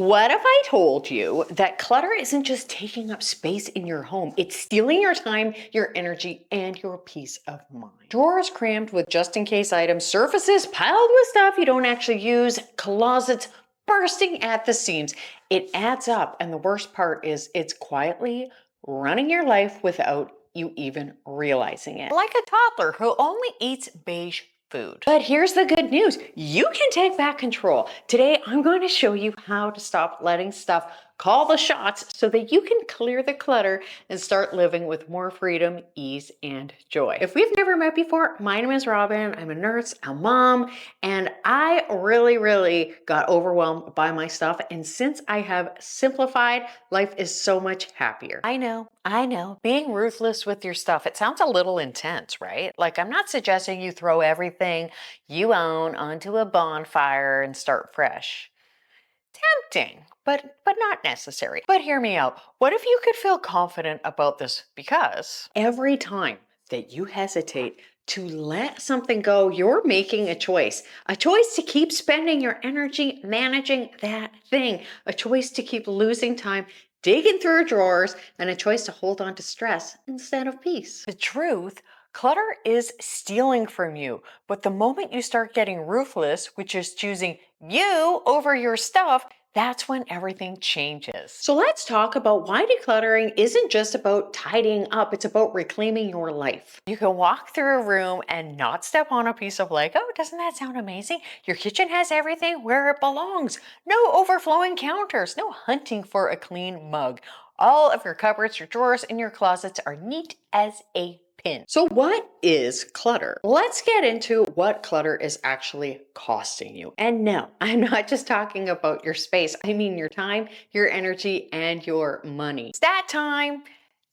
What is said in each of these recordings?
What if I told you that clutter isn't just taking up space in your home, it's stealing your time, your energy, and your peace of mind? Drawers crammed with just in case items, surfaces piled with stuff you don't actually use, closets bursting at the seams. It adds up, and the worst part is it's quietly running your life without you even realizing it. Like a toddler who only eats beige food. But here's the good news. You can take back control. Today, I'm going to show you how to stop letting stuff call the shots so that you can clear the clutter and start living with more freedom, ease, and joy. If we've never met before, my name is Robyn. I'm a nurse, a mom, and I really got overwhelmed by my stuff. And since I have simplified, life is so much happier. I know. Being ruthless with your stuff, it sounds a little intense, right? Like, I'm not suggesting you throw everything you own onto a bonfire and start fresh. Tempting, but not necessary. But hear me out. What if you could feel confident about this? Because every time that you hesitate to let something go, you're making a choice to keep spending your energy managing that thing, a choice to keep losing time digging through drawers, and a choice to hold on to stress instead of peace. The truth, clutter is stealing from you, but the moment you start getting ruthless, which is choosing you over your stuff, that's when everything changes. So let's talk about why decluttering isn't just about tidying up, it's about reclaiming your life. You can walk through a room and not step on a piece of Lego. Doesn't that sound amazing? Your kitchen has everything where it belongs. No overflowing counters, no hunting for a clean mug. All of your cupboards, your drawers, and your closets are neat as a pin. So what is clutter? Let's get into what clutter is actually costing you. And no, I'm not just talking about your space. I mean your time, your energy, and your money. Stat time.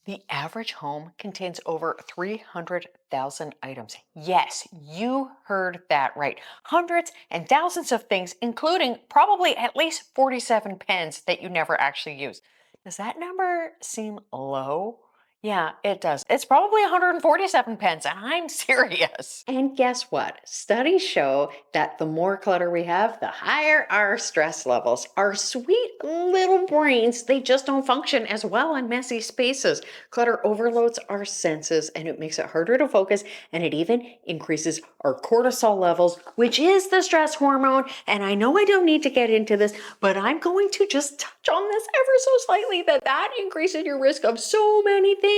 The average home contains over 300,000 items. Yes, you heard that right. Hundreds and thousands of things, including probably at least 47 pens that you never actually use. Does that number seem low? Yeah, it does. It's probably 147 pens, and I'm serious. And guess what? Studies show that the more clutter we have, the higher our stress levels. Our sweet little brains, they just don't function as well in messy spaces. Clutter overloads our senses, and it makes it harder to focus, and it even increases our cortisol levels, which is the stress hormone. And I know I don't need to get into this, but I'm going to just touch on this ever so slightly, that increases your risk of so many things,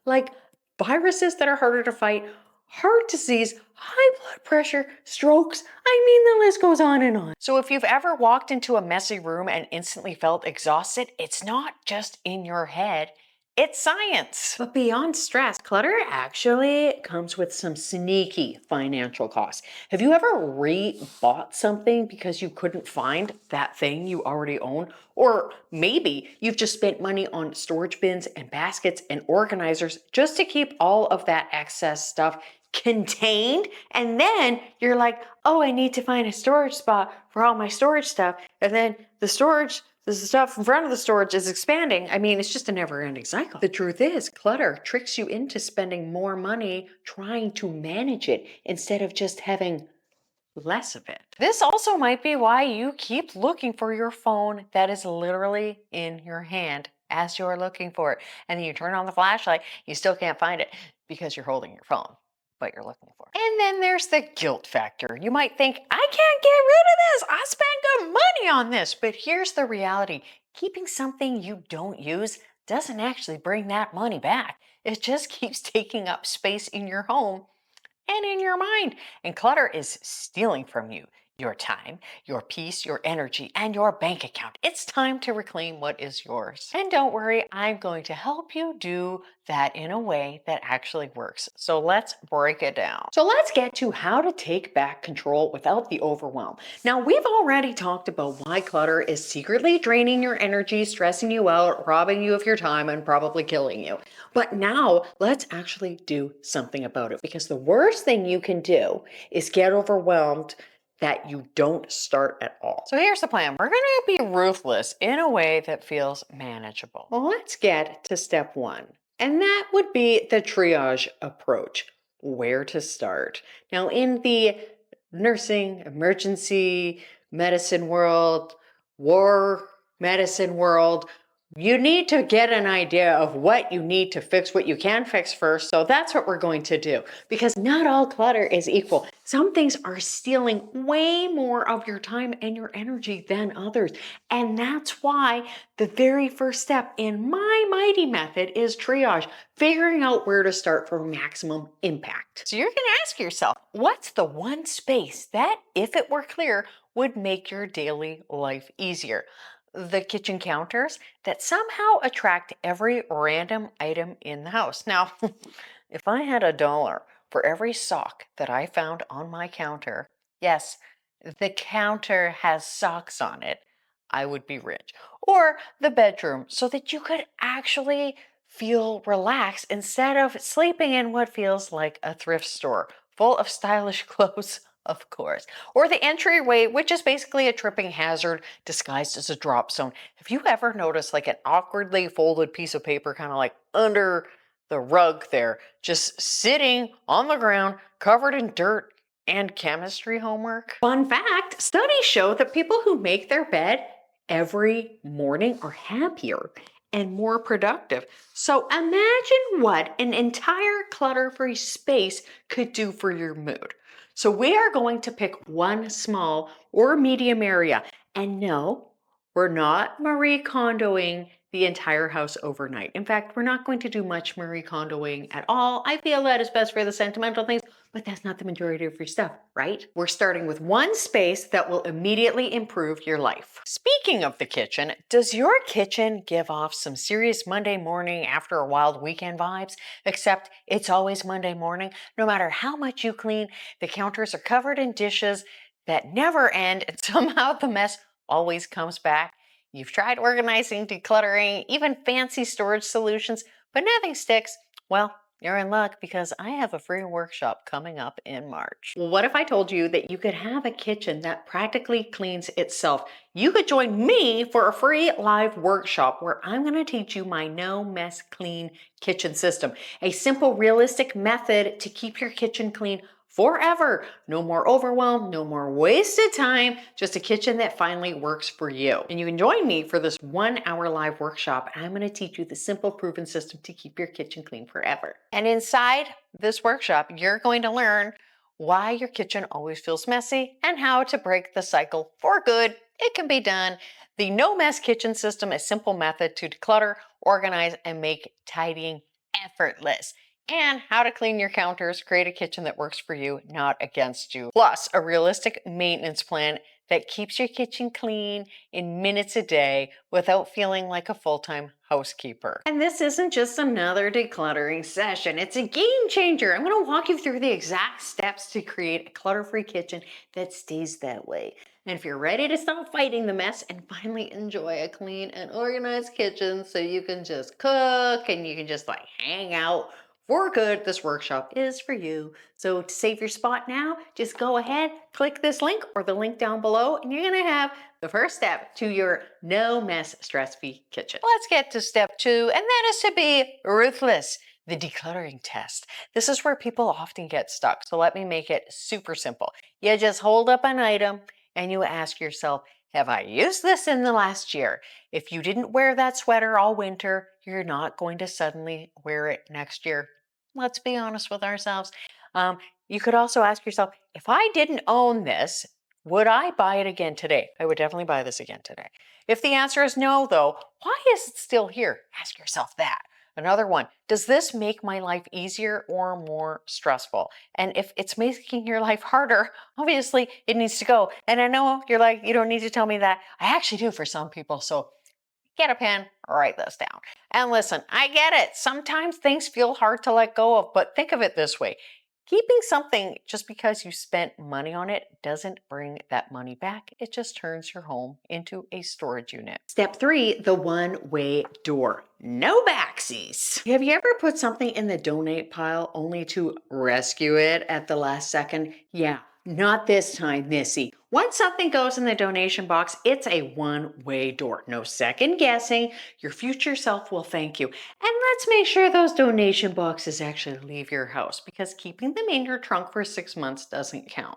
like viruses that are harder to fight, heart disease, high blood pressure, strokes. I mean, the list goes on and on. So if you've ever walked into a messy room and instantly felt exhausted, it's not just in your head. It's science. But beyond stress, clutter actually comes with some sneaky financial costs. Have you ever re-bought something because you couldn't find that thing you already own? Or maybe you've just spent money on storage bins and baskets and organizers just to keep all of that excess stuff contained. And then you're like, oh, I need to find a storage spot for all my storage stuff. And then the stuff in front of the storage is expanding. I mean, it's just a never-ending cycle. The truth is, clutter tricks you into spending more money trying to manage it instead of just having less of it. This also might be why you keep looking for your phone that is literally in your hand as you're looking for it. And then you turn on the flashlight, you still can't find it because you're holding your phone, but you're looking for it. And then there's the guilt factor. You might think, I can't get rid of this. I spent good money on this. But here's the reality. Keeping something you don't use doesn't actually bring that money back. It just keeps taking up space in your home and in your mind. And clutter is stealing from you your time, your peace, your energy, and your bank account. It's time to reclaim what is yours. And don't worry, I'm going to help you do that in a way that actually works. So let's break it down. So let's get to how to take back control without the overwhelm. Now, we've already talked about why clutter is secretly draining your energy, stressing you out, robbing you of your time, and probably killing you. But now let's actually do something about it, because the worst thing you can do is get overwhelmed that you don't start at all. So here's the plan. We're going to be ruthless in a way that feels manageable. Well, let's get to step one, and that would be the triage approach. Where to start? Now, in the nursing, emergency medicine world, war medicine world, you need to get an idea of what you need to fix, what you can fix first. So that's what we're going to do, because not all clutter is equal. Some things are stealing way more of your time and your energy than others. And that's why the very first step in my mighty method is triage, figuring out where to start for maximum impact. So you're going to ask yourself, what's the one space that, if it were clear, would make your daily life easier? The kitchen counters that somehow attract every random item in the house. Now, if I had $1 for every sock that I found on my counter, yes, the counter has socks on it, I would be rich. Or the bedroom, so that you could actually feel relaxed instead of sleeping in what feels like a thrift store full of stylish clothes. Of course. Or the entryway, which is basically a tripping hazard disguised as a drop zone. Have you ever noticed like an awkwardly folded piece of paper kind of like under the rug there, just sitting on the ground, covered in dirt and chemistry homework? Fun fact, studies show that people who make their bed every morning are happier and more productive. So imagine what an entire clutter-free space could do for your mood. So we are going to pick one small or medium area. And no, we're not Marie Kondoing the entire house overnight. In fact, we're not going to do much Marie Kondoing at all. I feel that is best for the sentimental things, but that's not the majority of your stuff, right? We're starting with one space that will immediately improve your life. Speaking of the kitchen, does your kitchen give off some serious Monday morning after a wild weekend vibes? Except it's always Monday morning. No matter how much you clean, the counters are covered in dishes that never end, and somehow the mess always comes back. You've tried organizing, decluttering, even fancy storage solutions, but nothing sticks. Well, you're in luck, because I have a free workshop coming up in March. Well, what if I told you that you could have a kitchen that practically cleans itself? You could join me for a free live workshop where I'm going to teach you my no mess clean kitchen system, a simple, realistic method to keep your kitchen clean forever. No more overwhelm, no more wasted time, just a kitchen that finally works for you. And you can join me for this 1-hour live workshop, and I'm going to teach you the simple, proven system to keep your kitchen clean forever. And inside this workshop, you're going to learn why your kitchen always feels messy and how to break the cycle for good. It can be done. The No Mess Kitchen System, a simple method to declutter, organize, and make tidying effortless. And how to clean your counters, create a kitchen that works for you, not against you. Plus, a realistic maintenance plan that keeps your kitchen clean in minutes a day without feeling like a full-time housekeeper. And this isn't just another decluttering session. It's a game changer. I'm going to walk you through the exact steps to create a clutter-free kitchen that stays that way. And if you're ready to stop fighting the mess and finally enjoy a clean and organized kitchen so you can just cook and you can just like hang out for good, this workshop is for you. So to save your spot now, just go ahead, click this link or the link down below, and you're gonna have the first step to your no mess stress-free kitchen. Let's get to step 2, and that is to be ruthless, the decluttering test. This is where people often get stuck, so let me make it super simple. You just hold up an item and you ask yourself, have I used this in the last year? If you didn't wear that sweater all winter, you're not going to suddenly wear it next year. Let's be honest with ourselves. You could also ask yourself, if I didn't own this, would I buy it again today? I would definitely buy this again today. If the answer is no, though, why is it still here? Ask yourself that. Another one, does this make my life easier or more stressful? And if it's making your life harder, obviously it needs to go. And I know you're like, you don't need to tell me that. I actually do for some people. So get a pen, write this down. And listen, I get it. Sometimes things feel hard to let go of, but think of it this way. Keeping something just because you spent money on it doesn't bring that money back. It just turns your home into a storage unit. Step 3, the one-way door. No backsies. Have you ever put something in the donate pile only to rescue it at the last second? Yeah. Not this time, Missy. Once something goes in the donation box, it's a one-way door. No second guessing. Your future self will thank you. And let's make sure those donation boxes actually leave your house, because keeping them in your trunk for 6 months doesn't count.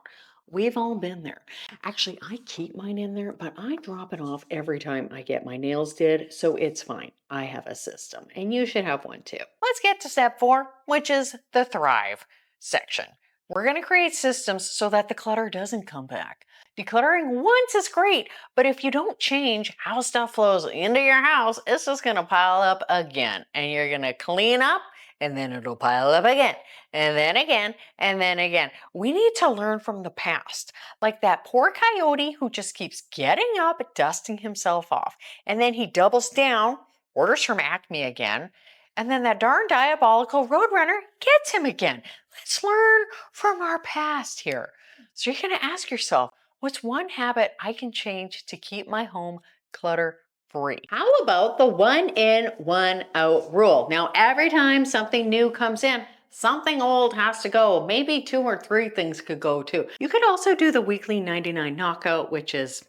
We've all been there. Actually, I keep mine in there, but I drop it off every time I get my nails did, so it's fine. I have a system, and you should have one too. Let's get to step 4, which is the Thrive section. We're going to create systems so that the clutter doesn't come back. Decluttering once is great, but if you don't change how stuff flows into your house, it's just going to pile up again, and you're going to clean up, and then it'll pile up again, and then again, and then again. We need to learn from the past, like that poor coyote who just keeps getting up, dusting himself off, and then he doubles down, orders from Acme again, and then that darn diabolical Roadrunner gets him again. Let's learn from our past here. So you're going to ask yourself, what's one habit I can change to keep my home clutter free? How about the 1 in, 1 out rule? Now, every time something new comes in, something old has to go. Maybe 2 or 3 things could go too. You could also do the weekly 99 knockout, which is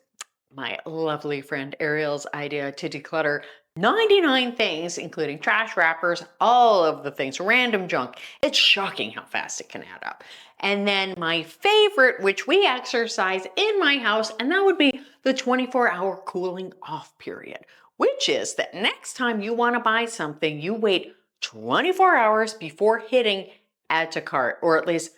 my lovely friend Ariel's idea to declutter 99 things, including trash wrappers, all of the things, random junk. It's shocking how fast it can add up. And then my favorite, which we exercise in my house, and that would be the 24-hour cooling off period, which is that next time you want to buy something, you wait 24 hours before hitting add to cart, or at least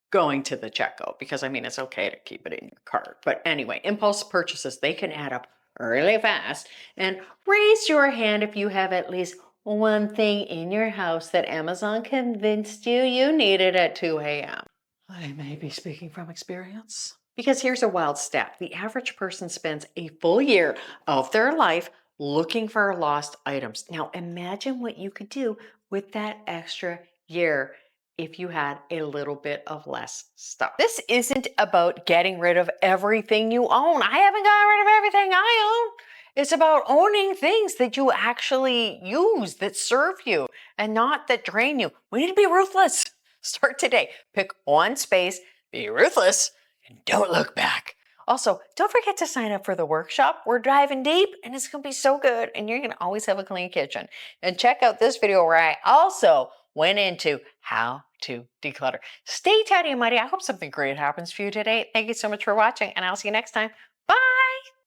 going to the checkout, because I mean, it's okay to keep it in your cart. But anyway, impulse purchases, they can add up really fast. And raise your hand if you have at least one thing in your house that Amazon convinced you needed at 2 a.m. I may be speaking from experience. Because here's a wild stat. The average person spends a full year of their life looking for lost items. Now imagine what you could do with that extra year if you had a little bit of less stuff. This isn't about getting rid of everything you own. I haven't got rid of everything I own. It's about owning things that you actually use, that serve you, and not that drain you. We need to be ruthless. Start today. Pick one space, be ruthless, and don't look back. Also, don't forget to sign up for the workshop. We're diving deep, and it's going to be so good, and you're going to always have a clean kitchen. And check out this video where I also went into how to declutter. Stay tidy and mighty. I hope something great happens for you today. Thank you so much for watching, and I'll see you next time. Bye!